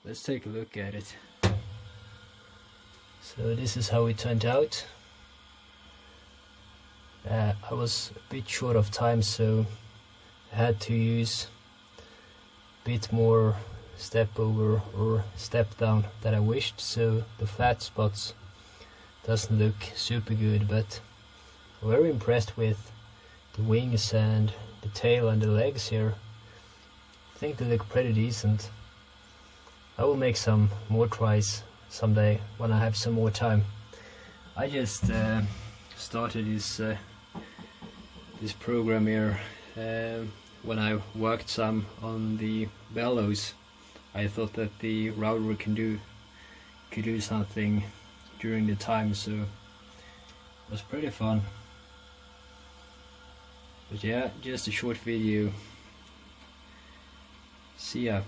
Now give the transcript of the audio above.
let's take a look at it. So this is how it turned out. I was a bit short of time, so I had to use a bit more step over or step down than I wished, so the flat spots doesn't look super good, but I'm very impressed with the wings and the tail and the legs here. I think they look pretty decent. I will make some more tries someday when I have some more time. I just started this program here when I worked some on the bellows. I thought that the router could do something during the time, so it was pretty fun. But yeah, just a short video. See ya.